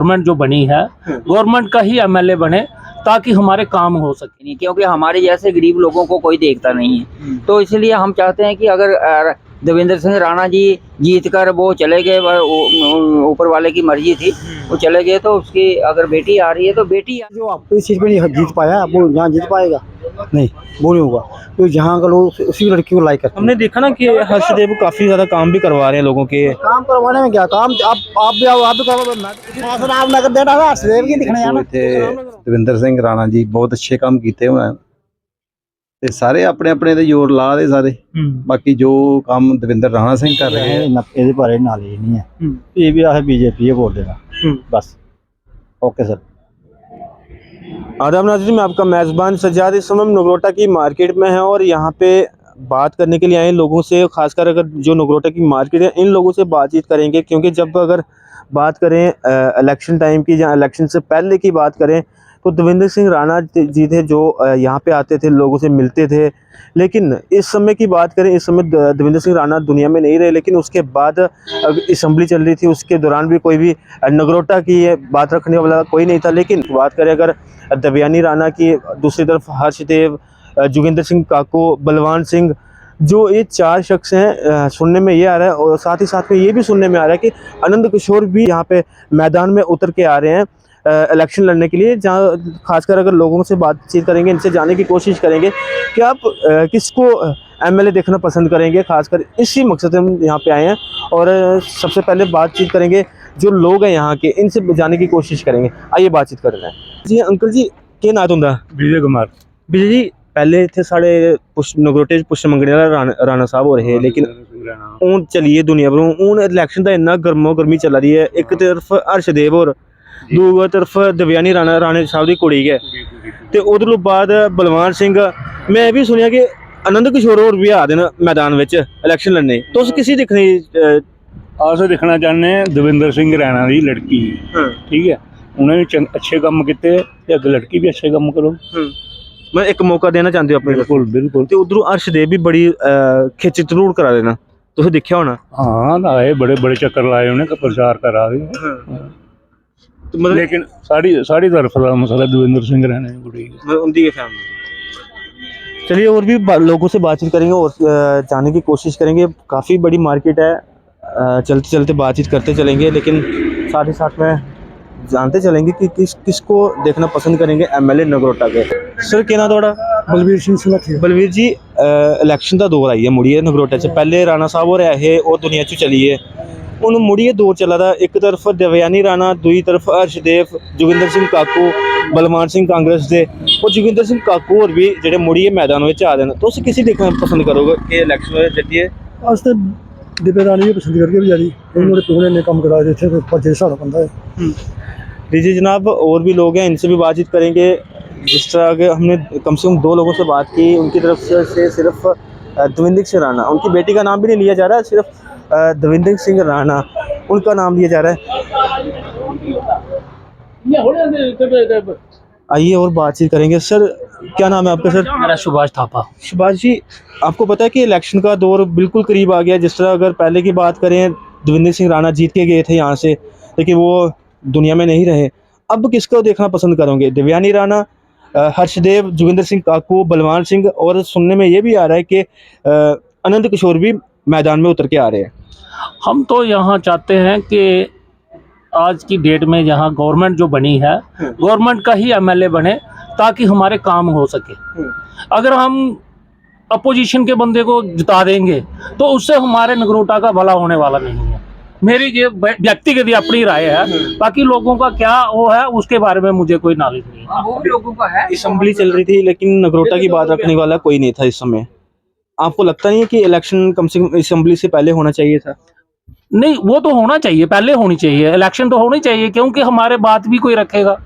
Government जो बनी है, गवर्नमेंट का ही एमएलए बने ताकि हमारे काम हो सके। नहीं, क्योंकि हमारे जैसे गरीब लोगों को कोई देखता नहीं है, तो इसलिए हम चाहते हैं कि अगर देवेंद्र सिंह राणा जी जीत कर वो चले गए, ऊपर वाले की मर्जी थी, वो चले गए, तो उसकी अगर बेटी आ रही है तो बेटी जो अपनी सीट पे नहीं जीत पाया वो यहाँ जीत पाएगा नहीं, वो नहीं होगा। तो जहाँ का लोग उसी लड़की को लाइक करते हैं। हमने देखा ना कि हर्षदेव काफी ज्यादा काम भी करवा रहे हैं लोगों के। काम करवाने में क्या काम, आप भी आओ, आप भी करो, मैं आप नगर देना है हर्षदेव की दिखने जाना। ਦਵਿੰਦਰ ਸਿੰਘ ਰਾਣਾ ਜੀ ਬਹੁਤ ਅੱਛੇ ਕੰਮ ਕੀਤੇ ਹੋਏ ਆ ਤੇ ਸਾਰੇ ਆਪਣੇ ਆਪਣੇ ਤੇ ਜ਼ੋਰ ਲਾ ਦੇ ਸਾਰੇ। ਬਾਕੀ ਜੋ ਕੰਮ ਦਵਿੰਦਰ ਰਾਣਾ ਸਿੰਘ ਕਰ ਰਹੇ ਆ ਇਹਦੇ ਬਾਰੇ ਨॉलेज नहीं है, ये भी है बीजेपी है बोल देना बस। Okay sir. आदाब नाज़रीन, मैं आपका मेज़बान सज्जाद। इस समय हम नगरोटा की मार्केट में हैं और यहाँ पे बात करने के लिए आए लोगों से, खासकर अगर जो नगरोटा की मार्केट है इन लोगों से बातचीत करेंगे। क्योंकि जब अगर बात करें इलेक्शन टाइम की या इलेक्शन से पहले की बात करें तो देवेंद्र सिंह राणा जी थे जो यहाँ पे आते थे, लोगों से मिलते थे। लेकिन इस समय की बात करें, इस समय देवेंद्र सिंह राणा दुनिया में नहीं रहे, लेकिन उसके बाद असेंबली चल रही थी, उसके दौरान भी कोई भी नगरोटा की बात रखने वाला कोई नहीं था। लेकिन बात करें अगर देवयानी राणा की, दूसरी तरफ हर्षदेव, जोगिंदर सिंह काको, बलवान सिंह, जो ये चार शख्स हैं, सुनने में ये आ रहा है। और साथ ही साथ में ये भी सुनने में आ रहा है कि आनंद किशोर भी यहाँ पे मैदान में उतर के आ रहे हैं इलेक्शन लड़ने के लिए। जहाँ खासकर अगर लोगों से बातचीत करेंगे, इनसे जानने की कोशिश करेंगे कि आप किसको एमएलए देखना पसंद करेंगे। खासकर इसी मकसद से हम यहाँ पे आए हैं और सबसे पहले बातचीत करेंगे जो लोग हैं यहाँ के, इनसे जानने की कोशिश करेंगे। आइए बातचीत कर रहे हैं। जी अंकल जी, क्या नाम होंगे? विजय कुमार। विजय जी, पहले थे साढ़े नगरोटे पुष्ट मंगने वाला राणा साहब हो रहे हैं, लेकिन हूँ चलिए दुनिया भर हूँ इलैक्शन का इन्ना गर्मो गर्मी चला रही है। एक तरफ हर्षदेव और दूसरी तरफ देवयानी राणा साहब की कुड़ी है, तो उधर बाद बलवान सिंह। मैं भी सुनिया कि आनंद किशोर और भी आ देन मैदान में इलैक्शन लड़ने, तो किसी दिखने अस देखना चाहते हैं देवेंद्र सिंह राणा की लड़की। ठीक है, उन्होंने अच्छे काम किए, अगर लड़की भी अच्छे काम करो। मैं एक मौका देना चाहते हो अपने। बिल्कुल बिल्कुल। तो उधरों हर्षदेव भी बड़ी खिच जरूर करा देना, तुझे देखा होना। हाँ, आए बड़े बड़े चक्कर लाए उन्हें, प्रचार करा रहे। तो मतलब लेकिन साड़ी तरफ का मसला देवेंद्र सिंह राणा की कुड़ी उनकी फैमिली। चलिए और भी लोगों से बातचीत करेंगे और जानने की कोशिश करेंगे। काफ़ी बड़ी मार्केट है, चलते चलते बातचीत करते चलेंगे, लेकिन साथ ही साथ में जानते चलेंगे कि किसको देखना पसंद करेंगे एमएलए नगरोटा के। सर क्या नाम थोड़ा? बलवीर सिंह। बलवीर जी, इलेक्शन का दौर आई है मुड़िए नगरोटा से। पहले राणा साहब हो रहे है और दुनिया च चली है, हूँ मुड़िए दौर चला था। एक तरफ देवयानी राणा, दूसरी तरफ हर्षदेव, जोगिंदर सिंह काकू, बलवान सिंह कांग्रेस के, और जोगिंदर सिंह काकू और भी जो मुड़िए मैदान में आ देना, तो किसी देखना पसंद करोगे ये इलेक्शन जटिए? अस तो दिव्या रानी भी पसंद करके बेचारी, उन्होंने पूरे ने काम करा देते थे, पर जैसा बंदा है। जी जनाब, और भी लोग हैं, इनसे भी बातचीत करेंगे। जिस तरह के हमने कम से कम 2 लोगों से बात की, उनकी तरफ से सिर्फ देवेंद्र सिंह राणा, उनकी बेटी का नाम भी नहीं लिया जा रहा है, सिर्फ देवेंद्र सिंह राणा उनका नाम लिया जा रहा है। आइए और बातचीत करेंगे। सर क्या नाम है आपका? सर मेरा सुभाष थापा। सुभाष जी, आपको पता है कि इलेक्शन का दौर बिल्कुल करीब आ गया। जिस तरह अगर पहले की बात करें, देवेंद्र सिंह राणा जीत के गए थे यहाँ से, लेकिन वो दुनिया में नहीं रहे। अब किसको देखना पसंद करोगे? देवयानी राणा, हर्षदेव, जोगिंदर सिंह काकू, बलवान सिंह, और सुनने में ये भी आ रहा है कि आनंद किशोर भी मैदान में उतर के आ रहे हैं। हम तो यहाँ चाहते हैं कि आज की डेट में यहाँ गवर्नमेंट जो बनी है, गवर्नमेंट का ही एमएलए बने ताकि हमारे काम हो सके। अगर हम अपोजिशन के बंदे को जिता देंगे तो उससे हमारे नगरोटा का भला होने वाला नहीं है। मेरी ये व्यक्तिगत अपनी राय है, बाकी लोगों का क्या वो है उसके बारे में मुझे कोई नॉलेज नहीं है। वो भी लोगों का है। असेंबली चल रही थी, लेकिन नगरोटा की बात रखने वाला कोई नहीं था इस समय। आपको लगता नहीं है कि इलेक्शन कम से कम असेंबली से पहले होना चाहिए था? नहीं, वो तो होना चाहिए, पहले होनी चाहिए, इलेक्शन तो होनी चाहिए, क्योंकि हमारे बात भी कोई रखेगा।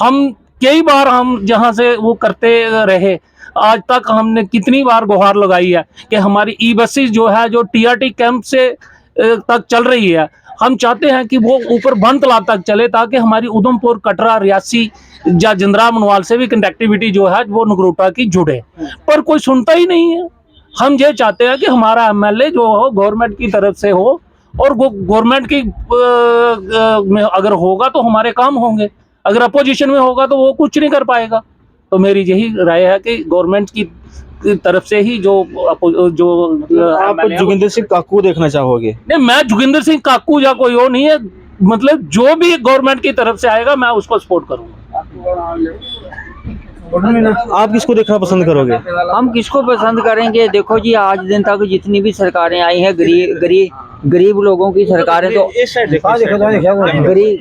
हम कई बार हम जहाँ से वो करते रहे, आज तक हमने कितनी बार गुहार लगाई है कि हमारी ई बसेस जो है, जो टीआरटी कैंप से तक चल रही है, हम चाहते हैं कि वो ऊपर बनतलाब तक चले, ताकि हमारी उधमपुर, कटरा, रियासी या जिंद्रा, मनवाल से भी कनेक्टिविटी जो है वो नगरोटा की जुड़े। पर कोई सुनता ही नहीं है। हम ये चाहते हैं कि हमारा एमएलए जो हो गवर्नमेंट की तरफ से हो और गवर्नमेंट की में अगर होगा तो हमारे काम होंगे, अगर अपोजिशन में होगा तो वो कुछ नहीं कर पाएगा। तो मेरी यही राय है कि गवर्नमेंट की तरफ से ही जो आप जोगिंदर सिंह काकू को देखना चाहोगे? नहीं, मैं जोगिंदर सिंह काकू या कोई और नहीं है, मतलब जो भी गवर्नमेंट की तरफ से आएगा मैं उसको सपोर्ट करूंगा। आप किसको देखना पसंद करोगे? हम किसको पसंद करेंगे? देखो जी, आज दिन तक जितनी भी सरकारें आई हैं, गरीब लोगों की सरकारें तो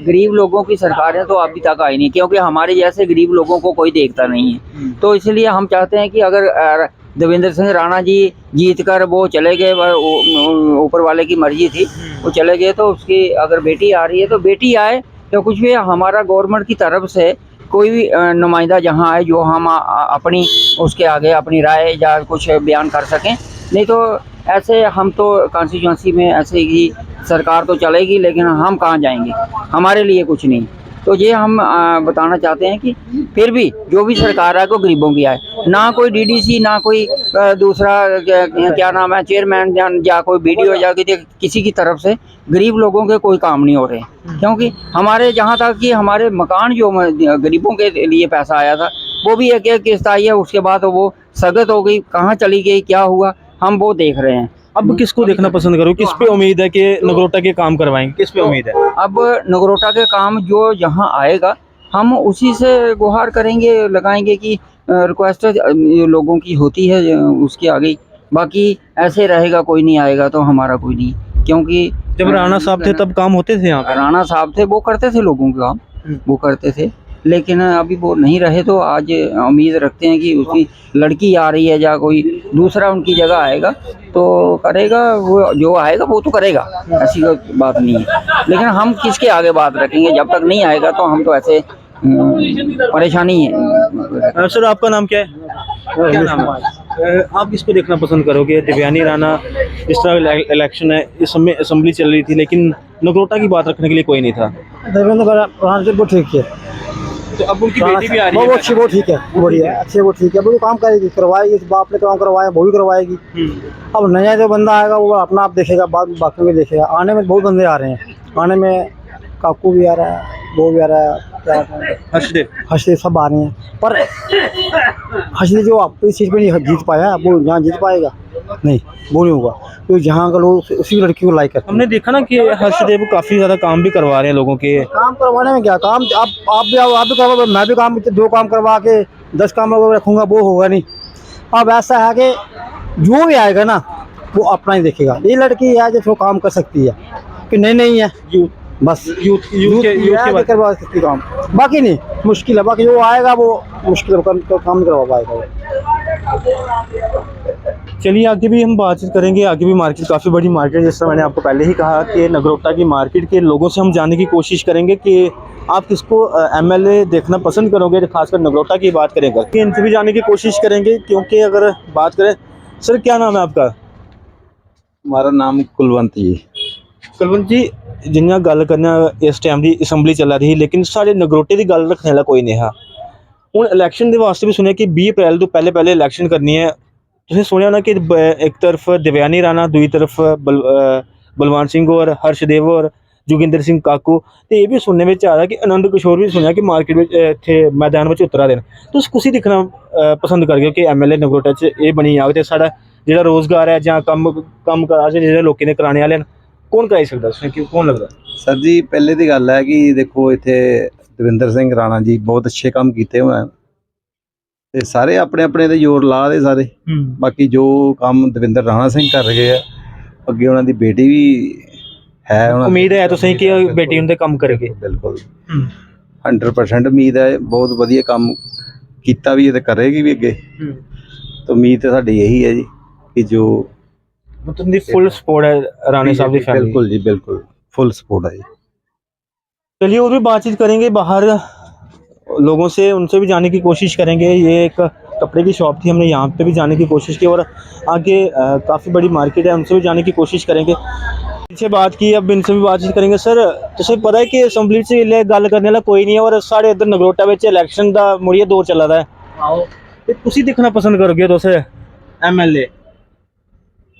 गरीब लोगों की सरकारें तो अभी तक आई नहीं, क्योंकि हमारे जैसे गरीब लोगों को कोई देखता नहीं है। तो इसलिए हम चाहते हैं कि अगर देवेंद्र सिंह राणा जी जीत कर वो चले गए, ऊपर वाले की मर्जी थी, वो चले गए, तो उसकी अगर बेटी आ रही है तो बेटी आए, तो कुछ भी हमारा गवर्नमेंट की तरफ से कोई भी नुमाइंदा जहाँ आए जो हम अपनी उसके आगे अपनी राय या कुछ बयान कर सकें। नहीं तो ऐसे हम तो कॉन्स्टिट्यूंसी में ऐसे ही सरकार तो चलेगी, लेकिन हम कहाँ जाएंगे, हमारे लिए कुछ नहीं। तो ये हम बताना चाहते हैं कि फिर भी जो भी सरकार आए वो गरीबों की आए, ना कोई डीडीसी, ना कोई दूसरा क्या नाम है चेयरमैन या कोई बीडीओ या किसी की तरफ से गरीब लोगों के कोई काम नहीं हो रहे। क्योंकि हमारे जहाँ तक कि हमारे मकान जो गरीबों के लिए पैसा आया था वो भी एक एक किस्त आई है, उसके बाद वो स्थगित हो गई, कहाँ चली गई, क्या हुआ, हम वो देख रहे हैं। अब किसको देखना पसंद करो? किस पे उम्मीद है कि नगरोटा के काम करवाएंगे? किस पे उम्मीद है? अब नगरोटा के काम जो यहाँ आएगा हम उसी से गुहार करेंगे, लगाएंगे कि रिक्वेस्ट लोगों की होती है उसके आगे। बाकी ऐसे रहेगा, कोई नहीं आएगा तो हमारा कोई नहीं, क्योंकि जब राणा साहब थे तब काम होते थे यहाँ पे? राणा साहब थे, वो करते थे लोगों का काम, वो करते थे, लेकिन अभी वो नहीं रहे। तो आज उम्मीद रखते हैं कि उसकी लड़की आ रही है या कोई दूसरा उनकी जगह आएगा तो करेगा, वो जो आएगा वो तो करेगा, ऐसी कोई बात नहीं है। लेकिन हम किसके आगे बात रखेंगे, जब तक नहीं आएगा तो हम तो ऐसे परेशानी है। सर आपका नाम क्या है? क्या नाम है? आप किसको देखना पसंद करोगे? दिव्यानी राणा, इस तरह इलेक्शन है, इस समय असेंबली चल रही थी लेकिन नगरोटा की बात रखने के लिए कोई नहीं था। देवेंद्र राणा जी वो ठीक है, तो अब उनकी बेटी भी आ रही वो है। अच्छी, वो ठीक है, बढ़िया अच्छी, वो ठीक है, वो काम करेगी, करवाएगी, इस बाप ने काम करवाया वो भी करवाएगी। अब नया जो बंदा आएगा वो अपना आप देखेगा, बाद बाकी में देखेगा। आने में बहुत बंदे आ रहे हैं, आने में काकू भी आ रहा है, वो भी आ रहा है, क्या हर्षदेव सब आ रहे हैं, पर हर्षदेव जो अपनी सीट पे नहीं जीत पाया वो यहाँ जीत पाएगा नहीं, वो नहीं होगा। तो जहाँ का लोग उसी लड़की को लाइक करते हैं। हमने देखा ना कि हर्षदेव काफी ज्यादा काम भी करवा रहे हैं लोगों के। काम करवाने में क्या काम, आप भी करवा, मैं भी काम, 2 काम करवा के 10 काम रखूँगा, वो होगा नहीं। अब ऐसा है कि जो भी आएगा ना वो अपना ही देखेगा। ये लड़की है जो काम कर सकती है कि नहीं है, बस यूथ के करवा सकती काम, बाकी नहीं मुश्किल है। बाकी जो आएगा वो मुश्किल काम नहीं करवा पाएगा। चलिए आगे भी हम बातचीत करेंगे। आगे भी मार्केट काफ़ी बड़ी मार्केट, जैसा मैंने आपको पहले ही कहा कि नगरोटा की मार्केट के लोगों से हम जानने की कोशिश करेंगे कि आप किसको एमएलए देखना पसंद करोगे, खासकर नगरोटा की बात करेंगे। इनसे भी जानने की कोशिश करेंगे, क्योंकि अगर बात करें, सर क्या नाम है आपका? हमारा नाम कुलवंत जी। कुलवंत जी, जिन्हें गल करना इस टाइम की असैंबली चला रही, लेकिन साढ़े नगरोटे की गल रखने वाला कोई नहीं है। हुण इलैक्शन के वास्ते भी सुनिया कि 20 अप्रैल तो पहले इलैक्शन करनी है। तुसीं सुनिया ना कि एक तरफ दिव्यानी राणा, दूसरी तरफ बलवान सिंह और हर्षदेव और जोगिंदर सिंह काकू, तो ये भी सुनने में आ रहा कि आनंद किशोर भी सुनिया कि मार्केट में इत्थे मैदान में उतरा देन। तुस कुसी दिखना पसंद करगे कि एमएलए नगरोटा च ये बनी जाग ते साडा जेहड़ा रोजगार है जां कम काज जेहड़े लोकें ने कराने वाले कौन कराई सकदा? तुसें कौन लगदा? सर जी पहले की गल है कि देखो इत्थे दविंदर सिंह राणा जी बहुत अच्छे काम किए हुए ते सारे अपने अपने ते जोर ला दे सारे। बाकी जो काम दविंदर राणा सिंह कर रहे हैं, अगे उन्हों की बेटी भी है, उम्मीद है तो सही कि बेटी उनके काम करेगी। बिल्कुल 100% उम्मीद है, बहुत वधिया काम किया भी है ते करेगी भी अगे। तो उम्मीद तो साडी यही है जी कि जो मतलब फुल सपोर्ट है राणे साहब की फैमिली। बिल्कुल जी, बिल्कुल फुल सपोर्ट है जी। चलिए और भी बातचीत करेंगे बाहर लोगों से, उनसे भी जाने की कोशिश करेंगे। ये एक कपड़े की शॉप थी, हमने यहाँ पे भी जाने की कोशिश की और आगे काफ़ी बड़ी मार्केट है, उनसे भी जाने की कोशिश करेंगे। पीछे बात की, अब इनसे भी बातचीत करेंगे। सर तुझे पता है कि असैंबली से गल करने वाला कोई नहीं है और साढ़े इधर नगरोटा में इलैक्शन का मुड़िया दौर चला रहा है, तो तुसी दिखना पसंद करोगे तुस एमएलए?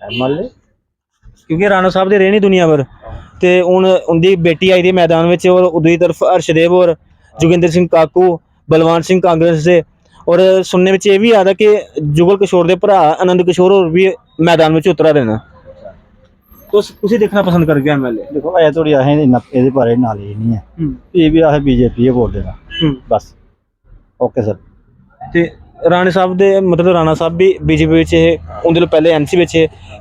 क्योंकि राणा साहब दे रहे नहीं दुनिया भर। ਤੇ ਹੁਣ ਉਹਦੀ ਬੇਟੀ ਆਈ ਦੀ ਮੈਦਾਨ ਵਿੱਚ ਔਰ ਉਦੋਂ ਤਰਫ ਹਰਸ਼ਦੇਵ ਔਰ जोगिंदर सिंह काकू बलवान सिंह कांग्रेस से और सुनने में ये भी आ रहा कि जुगल किशोर के भरा आनंद किशोर और भी मैदान में उतरा देना तो उसी देखना पसंद कर गया एमएलए देखो ऐ थोड़ी असें ਇਹਦੇ ਬਾਰੇ ਨॉलेज नहीं है ये भी असें बीजेपी है बोल देना बस ओके सर ਤੇ ਰਾਣੇ ਸਾਹਿਬ ਦੇ ਮਤਲਬ ਰਾਣਾ ਸਾਹਿਬ ਵੀ बीजेपी ਵਿੱਚ ਇਹ ਉਹਦੇ ਤੋਂ ਪਹਿਲੇ ਐਮਸੀ ਵਿੱਚ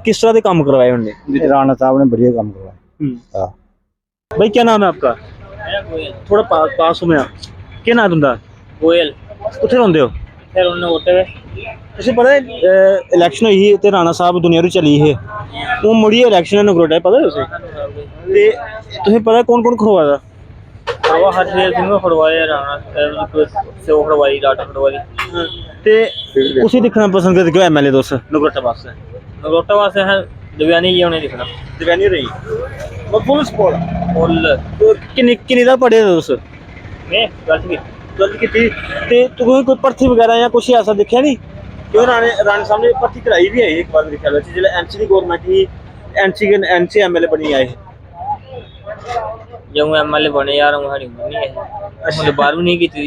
किस तरह के काम करवाए उन्होंने राणा साहब ने बढ़िया काम करवाया भाई क्या नाम है आपका थोड़ा पास हो मैं क्या नाम तुंदा गोयल कित्थे रहिंदे हो फिर उन्होंने होते हुए तुसें पता है इलेक्शन हुई ही ते राणा साहब दुनिया रू चली है वो मुड़ी इलेक्शन नगरोटा पता है तुसें ते तुसें पता कौन कौन खड़वा दा खड़वा हरदेव सिंह को खड़वाया राणा से वो खड़वाई डाटा खड़वाई ते उसी दिखना पसंद करदे क्यों एमएलए दोस्त नगरोटा वास्ते नगरोटा वास्ते है दिव्यानी जी उन्हें दिखना दिव्यानी रही वो फुल सपोर्ट फुल तो किन्नी दा पढ़े दोस्त मैं गलत की गलत की ते तुसें कोई भर्ती वगैरह या कुछ ऐसा दिखा नहीं क्यों राणे साहब ने भर्ती कराई भी है एक बार मेरे ख्याल से जिले एमसी की गवर्नमेंट ही एमसी एमएलए बनी आए जब मैं एमएलए बने यार हमारी उम्र नहीं है मुझे 12वीं नहीं की थी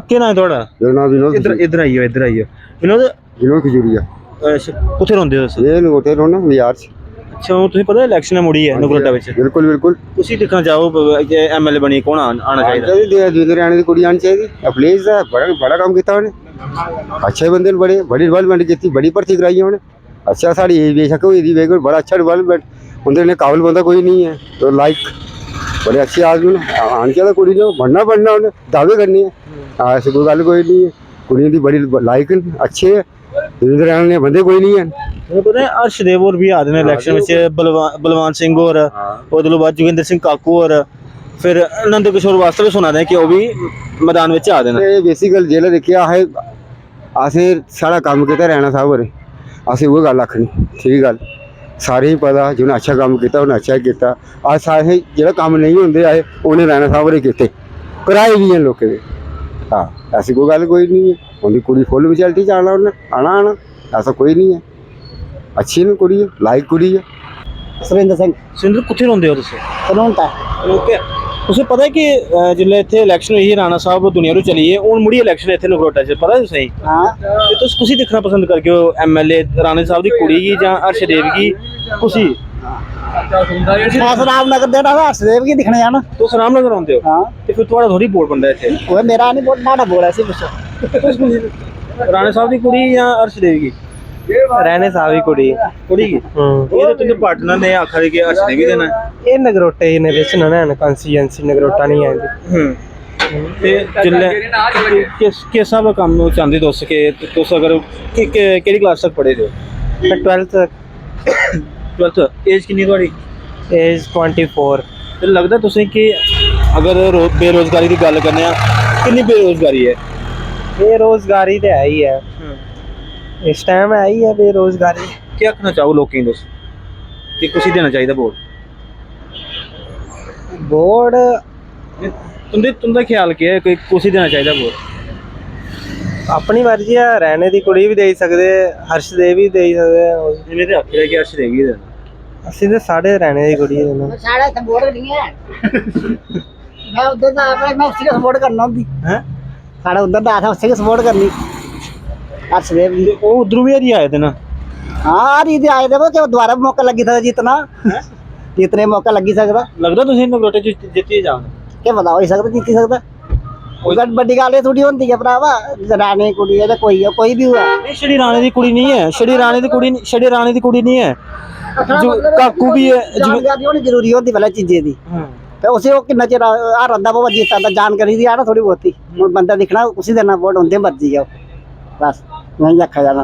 क्या नाम है थोड़ा मेरा नाम विनोद इधर आइए विनोद विनोद खजूरिया कुत्थे रहिंदे हो तुस ये नगोटे रहोना बाजार च अच्छा हूं तुसें पता इलेक्शन मुड़ी है नगरोटा विच बिल्कुल बिल्कुल तुसी दिखना चाहो एमएलए बनी कौन आना चाहिए देवेंद्र राणे दी कुड़ी आनी चाहिए प्लीज बड़ा काम किया उन्हें अच्छे बंदे ने बड़ी डेवलपमेंट की बड़ी भर्ती कराई उन्हें अच्छा साड़ी बेशक हुई थी बेगुन बड़ा अच्छा डेवलपमेंट उनके काबिल बंदा कोई नहीं है तो लाइक बड़े अच्छे आदमी ने आने चाहिए कुड़ी ने बनना उन्हें दावे करनी है ऐसी कोई गल कोई नहीं है कुड़ियों की बड़ी लाइक अच्छे है देवेंद्र राणे ने बंदे कोई नहीं है पता है हर्षदेव और भी आते हैं इलेक्शन में बलवान सिंह और उस बाद जोगिंदर सिंह काकू और फिर आनंद किशोर वास्ते भी सुना दे कि वो भी मैदान में आते हैं बेसिक गल जेल्लै दिक्खेआ असें साढ़ा कम्म कीता राणा साहब होरें असें उ'ऐ गल्ल आखनी ठीक गल सारें गी पता जिन्हें अच्छा कम्म कीता उन्हें अच्छा कीता अस असें जेह्ड़ा कम्म नहीं होंदे असें उ'नें राणा साहब होरें कीते कराए भी हैं लोकें दे हाँ ऐसी कोई गल कोई नहीं है उनकी कुड़ी फुल मैचुरिटी च आना उन्हें आना ऐसा कोई नहीं है अच्छी न कुड़ी है लाइक कुड़ी है सुरेंद्र सिंह सिंधु कुत्थे रहिंदे हो तुसी कनौंता ओके तुसें पता है कि जिसलै इत्थे इलेक्शन हुई राणा साहब दुनिया रू चली है हून मुड़ी इलेक्शन इत्थे नगरोटा च पता है तुसें हाँ ते तुस कुसी दिक्खना पसंद करगे हो एमएलए राणे साहब दी कुड़ी गी जां हर्षदेव गी कुसी अस रामनगर दे हर्षदेव गी दिक्खने जाना तुस रामनगर रौंह्दे हो हाँ ते फिर थुआड़ा थोड़ी वोट बनदा इत्थे ओए मेरा नहीं बोल नाड़ा बोला सी पुच्छो राणे साहब दी कुड़ी जां हर्षदेव गी रहने साहब कुड़ी कुड़ी गी ये तो तुंदे पार्टनर ने आखा दे कि हर्षदेव गी देना ये नगरोटे ने विच ना ना कॉन्स्टिट्यूएंसी नगरोटा नहीं है ते जिसलै किस स्हाब दा कम्म चांहदे तुस कि तुस अगर केह्ड़ी क्लास तक पढ़े दे हो 12th एज किन्नी थुआड़ी एज 24 ते लगदा तुसें कि अगर बेरोजगारी दी गल्ल करने किन्नी बेरोजगारी है बेरोजगारी तो है ही है इस टाइम है ही है बेरोजगारी क्या आखना चाहो लोकें तुस कि कुसी देना चाहिए वोट बोर्ड तुंदा ख्याल केह् है कि कुसी देना चाहिए वोट अपनी मर्जी है रहने की कुड़ी भी दे सकते हर्षदेव भी दे सकते इन्हें ते आखेआ कि हर्षदेव गी देना असि तो साढ़े रहने की कुड़ी देना साढ़े इत्थे वोट नहीं है मैं उधर दा मैं उसी को सपोर्ट करना होंदी हैं साढ़े उधर दा था उसी को सपोर्ट करनी हर्षदेव जी वो उधरों भी हरी आए थे ना हाँ रीति आए थे वो कि दोबारा मौका लगी था जीतना जीतने मौका लगी सकता लगदा तुसें नगरोटे च जित्ती जाओ क्या पता हो सकता जीती सकता बड़ी गल ये थोड़ी होंदी है भरावा राणे कुड़ी है कोई भी हुआ नहीं छड़ी राणे दी कुड़ी नहीं है छड़ी राणे दी कुड़ी नहीं है जो काकू भी है जानकारी होनी जरूरी होती पहले चीजें दी तो उसे वो किन्ना चिर हारदा पवा जीता जानकारी दी है ना थोड़ी बहुती बंदा दिखना उसी देना वोट उनकी मर्जी है बस नहीं आखा जाना